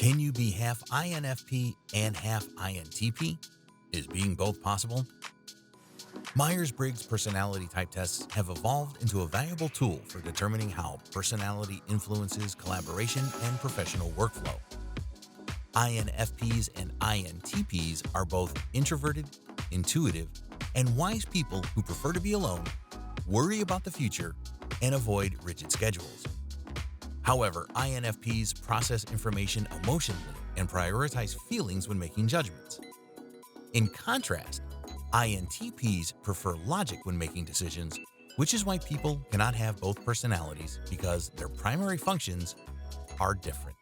Can you be half INFP and half INTP? Is being both possible? Myers-Briggs personality type tests have evolved into a valuable tool for determining how personality influences collaboration and professional workflow. INFPs and INTPs are both introverted, intuitive, and wise people who prefer to be alone, worry about the future, and avoid rigid schedules. However, INFPs process information emotionally and prioritize feelings when making judgments. In contrast, INTPs prefer logic when making decisions, which is why people cannot have both personalities because their primary functions are different.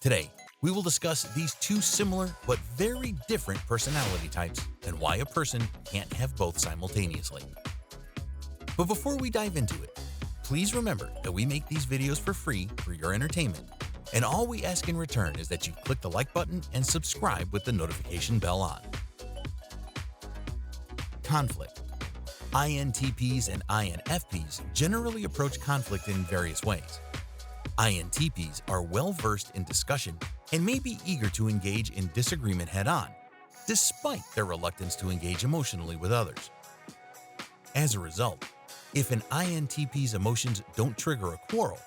Today, we will discuss these two similar but very different personality types and why a person can't have both simultaneously. But before we dive into it, please remember that we make these videos for free for your entertainment, and all we ask in return is that you click the like button and subscribe with the notification bell on. Conflict. INTPs and INFPs generally approach conflict in various ways. INTPs are well-versed in discussion and may be eager to engage in disagreement head-on, despite their reluctance to engage emotionally with others. As a result, if an INTP's emotions don't trigger a quarrel,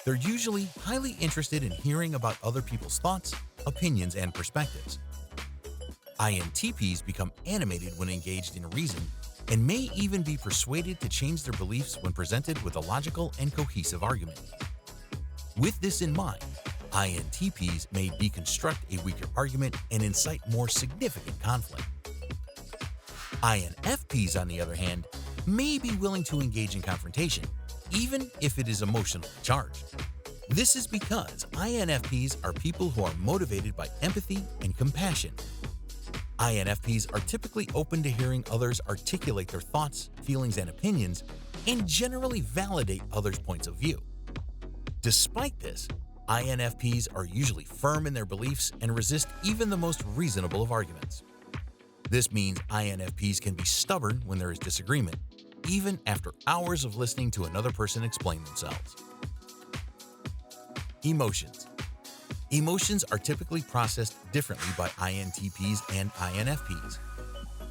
they're usually highly interested in hearing about other people's thoughts, opinions, and perspectives. INTPs become animated when engaged in reason and may even be persuaded to change their beliefs when presented with a logical and cohesive argument. With this in mind, INTPs may deconstruct a weaker argument and incite more significant conflict. INFPs, on the other hand, may be willing to engage in confrontation, even if it is emotionally charged. This is because INFPs are people who are motivated by empathy and compassion. INFPs are typically open to hearing others articulate their thoughts, feelings, and opinions, and generally validate others' points of view. Despite this, INFPs are usually firm in their beliefs and resist even the most reasonable of arguments. This means INFPs can be stubborn when there is disagreement, even after hours of listening to another person explain themselves. Emotions. Emotions are typically processed differently by INTPs and INFPs.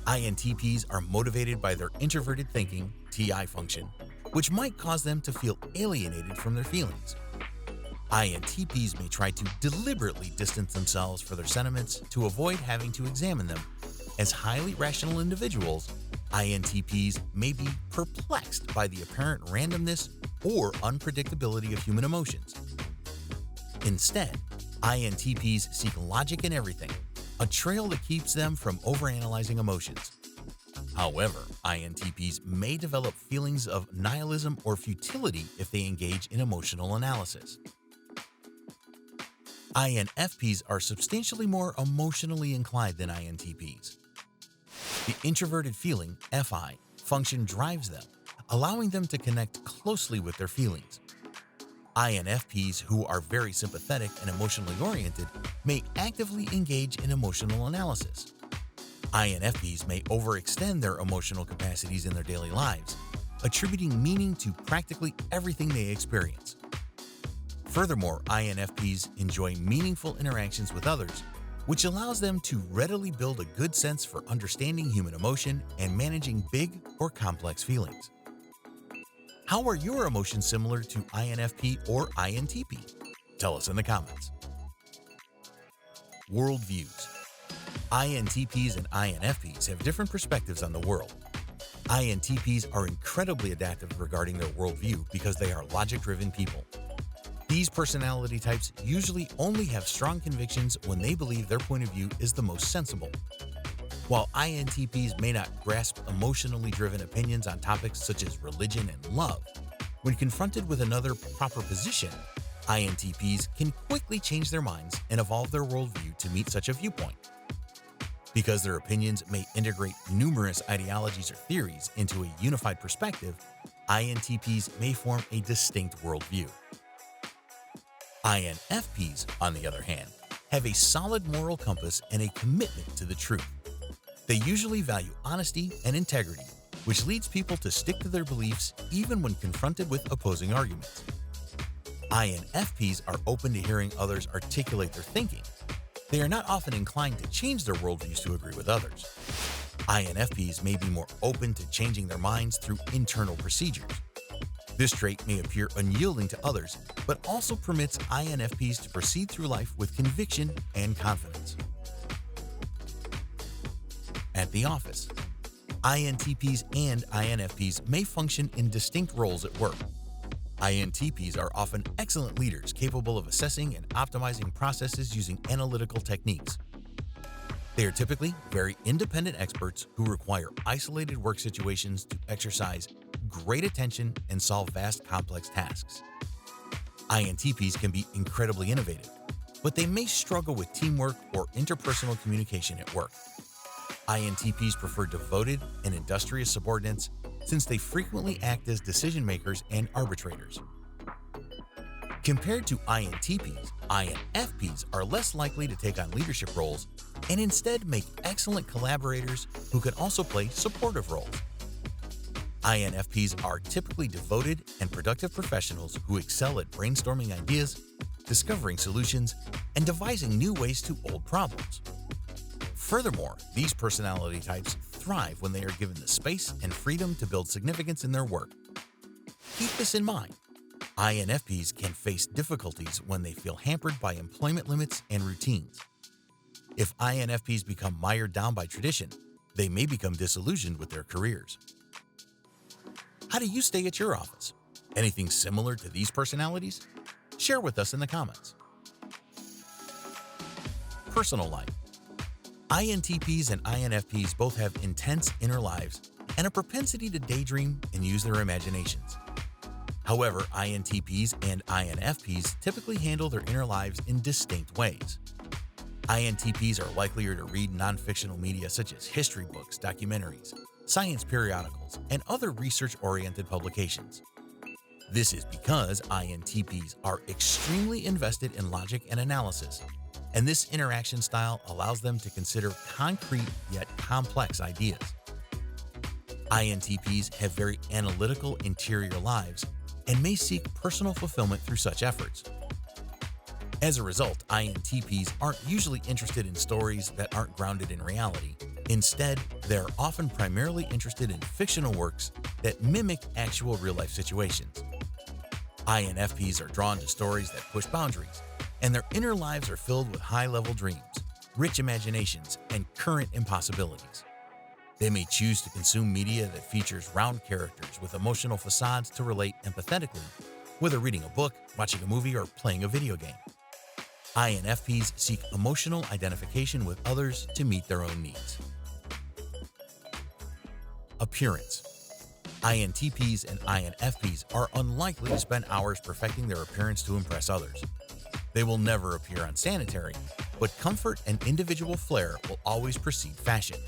INTPs are motivated by their introverted thinking, TI function, which might cause them to feel alienated from their feelings. INTPs may try to deliberately distance themselves from their sentiments to avoid having to examine them. As highly rational individuals, INTPs may be perplexed by the apparent randomness or unpredictability of human emotions. Instead, INTPs seek logic in everything, a trail that keeps them from overanalyzing emotions. However, INTPs may develop feelings of nihilism or futility if they engage in emotional analysis. INFPs are substantially more emotionally inclined than INTPs. The introverted feeling, FI, function drives them, allowing them to connect closely with their feelings. INFPs, who are very sympathetic and emotionally oriented, may actively engage in emotional analysis. INFPs may overextend their emotional capacities in their daily lives, attributing meaning to practically everything they experience. Furthermore, INFPs enjoy meaningful interactions with others, which allows them to readily build a good sense for understanding human emotion and managing big or complex feelings. How are your emotions similar to INFP or INTP? Tell us in the comments. Worldviews. INTPs and INFPs have different perspectives on the world. INTPs are incredibly adaptive regarding their worldview because they are logic-driven people. These personality types usually only have strong convictions when they believe their point of view is the most sensible. While INTPs may not grasp emotionally driven opinions on topics such as religion and love, when confronted with another proper position, INTPs can quickly change their minds and evolve their worldview to meet such a viewpoint. Because their opinions may integrate numerous ideologies or theories into a unified perspective, INTPs may form a distinct worldview. INFPs, on the other hand, have a solid moral compass and a commitment to the truth. They usually value honesty and integrity, which leads people to stick to their beliefs even when confronted with opposing arguments. INFPs are open to hearing others articulate their thinking. They are not often inclined to change their worldviews to agree with others. INFPs may be more open to changing their minds through internal procedures. This trait may appear unyielding to others, but also permits INFPs to proceed through life with conviction and confidence. At the office, INTPs and INFPs may function in distinct roles at work. INTPs are often excellent leaders capable of assessing and optimizing processes using analytical techniques. They are typically very independent experts who require isolated work situations to exercise great attention and solve vast complex tasks. INTPs can be incredibly innovative, but they may struggle with teamwork or interpersonal communication at work. INTPs prefer devoted and industrious subordinates since they frequently act as decision makers and arbitrators. Compared to INTPs, INFPs are less likely to take on leadership roles and instead make excellent collaborators who can also play supportive roles. INFPs are typically devoted and productive professionals who excel at brainstorming ideas, discovering solutions, and devising new ways to old problems. Furthermore, these personality types thrive when they are given the space and freedom to build significance in their work. Keep this in mind. INFPs can face difficulties when they feel hampered by employment limits and routines. If INFPs become mired down by tradition, they may become disillusioned with their careers. How do you stay at your office? Anything similar to these personalities? Share with us in the comments. Personal life. INTPs and INFPs both have intense inner lives and a propensity to daydream and use their imaginations. However, INTPs and INFPs typically handle their inner lives in distinct ways. INTPs are likelier to read non-fictional media such as history books, documentaries, science periodicals, and other research-oriented publications. This is because INTPs are extremely invested in logic and analysis, and this interaction style allows them to consider concrete yet complex ideas. INTPs have very analytical interior lives and may seek personal fulfillment through such efforts. As a result, INTPs aren't usually interested in stories that aren't grounded in reality. Instead, they're often primarily interested in fictional works that mimic actual real-life situations. INFPs are drawn to stories that push boundaries, and their inner lives are filled with high-level dreams, rich imaginations, and current impossibilities. They may choose to consume media that features round characters with emotional facades to relate empathetically, whether reading a book, watching a movie, or playing a video game. INFPs seek emotional identification with others to meet their own needs. Appearance. INTPs and INFPs are unlikely to spend hours perfecting their appearance to impress others. They will never appear unsanitary, but comfort and individual flair will always precede fashion.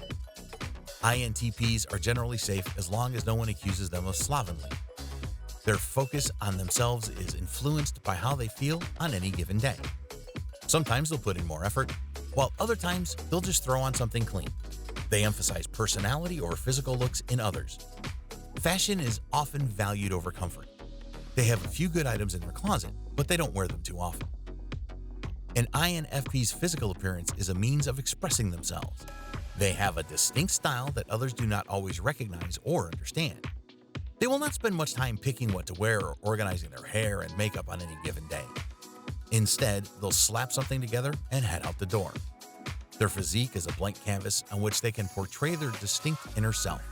INTPs are generally safe as long as no one accuses them of slovenly. Their focus on themselves is influenced by how they feel on any given day. Sometimes they'll put in more effort, while other times they'll just throw on something clean. They emphasize personality or physical looks in others. Fashion is often valued over comfort. They have a few good items in their closet, but they don't wear them too often. An INFP's physical appearance is a means of expressing themselves. They have a distinct style that others do not always recognize or understand. They will not spend much time picking what to wear or organizing their hair and makeup on any given day. Instead, they'll slap something together and head out the door. Their physique is a blank canvas on which they can portray their distinct inner self.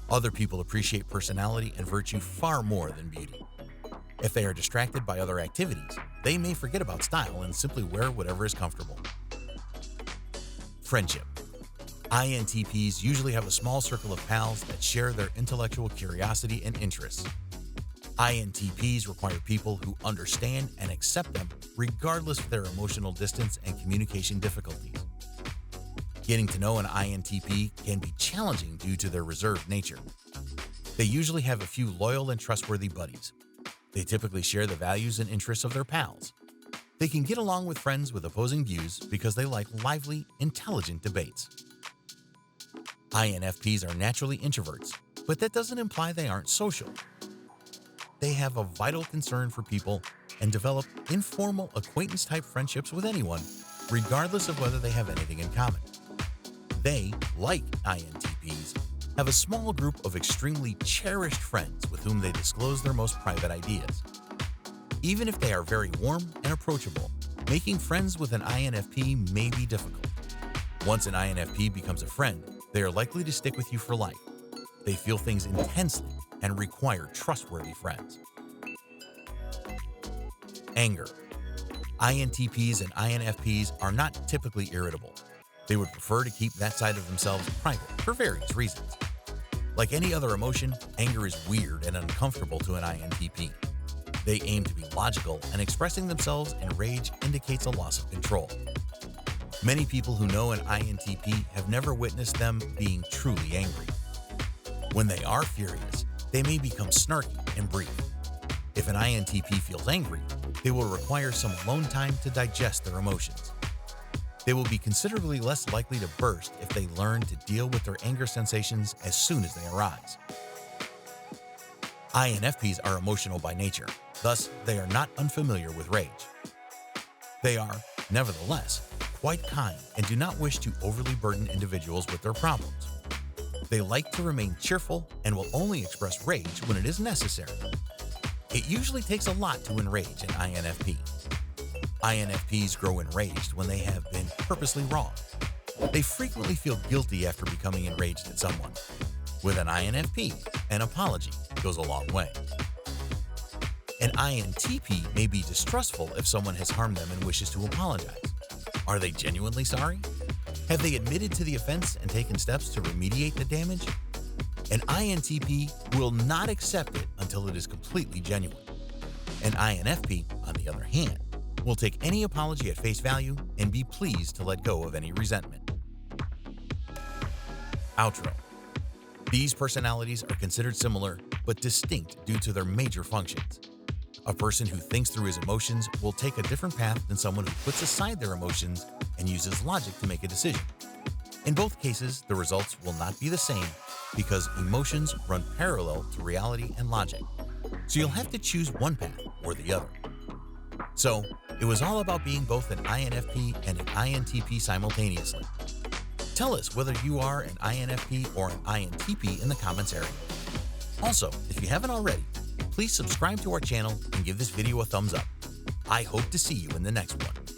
Other people appreciate personality and virtue far more than beauty. If they are distracted by other activities, they may forget about style and simply wear whatever is comfortable. Friendship. INTPs usually have a small circle of pals that share their intellectual curiosity and interests. INTPs require people who understand and accept them regardless of their emotional distance and communication difficulties. Getting to know an INTP can be challenging due to their reserved nature. They usually have a few loyal and trustworthy buddies. They typically share the values and interests of their pals. They can get along with friends with opposing views because they like lively, intelligent debates. INFPs are naturally introverts, but that doesn't imply they aren't social. they have a vital concern for people and develop informal acquaintance-type friendships with anyone, regardless of whether they have anything in common. They, like INTPs, have a small group of extremely cherished friends with whom they disclose their most private ideas. Even if they are very warm and approachable, making friends with an INFP may be difficult. Once an INFP becomes a friend, they are likely to stick with you for life. They feel things intensely and require trustworthy friends. Anger. INTPs and INFPs are not typically irritable. They would prefer to keep that side of themselves private for various reasons. Like any other emotion, anger is weird and uncomfortable to an INTP. They aim to be logical, and expressing themselves in rage indicates a loss of control. Many people who know an INTP have never witnessed them being truly angry. When they are furious, they may become snarky and brief. If an INTP feels angry, they will require some alone time to digest their emotions. They will be considerably less likely to burst if they learn to deal with their anger sensations as soon as they arise. INFPs are emotional by nature, thus they are not unfamiliar with rage. They are, nevertheless, quite kind and do not wish to overly burden individuals with their problems. They like to remain cheerful and will only express rage when it is necessary. It usually takes a lot to enrage an INFP. INFPs grow enraged when they have been purposely wronged. They frequently feel guilty after becoming enraged at someone. With an INFP, an apology goes a long way. An INTP may be distrustful if someone has harmed them and wishes to apologize. Are they genuinely sorry? Have they admitted to the offense and taken steps to remediate the damage? An INTP will not accept it until it is completely genuine. An INFP, on the other hand, will take any apology at face value and be pleased to let go of any resentment. Outro. These personalities are considered similar but distinct due to their major functions. A person who thinks through his emotions will take a different path than someone who puts aside their emotions and uses logic to make a decision. In both cases, the results will not be the same because emotions run parallel to reality and logic. So you'll have to choose one path or the other. So, it was all about being both an INFP and an INTP simultaneously. Tell us whether you are an INFP or an INTP in the comments area. Also, if you haven't already, please subscribe to our channel and give this video a thumbs up. I hope to see you in the next one.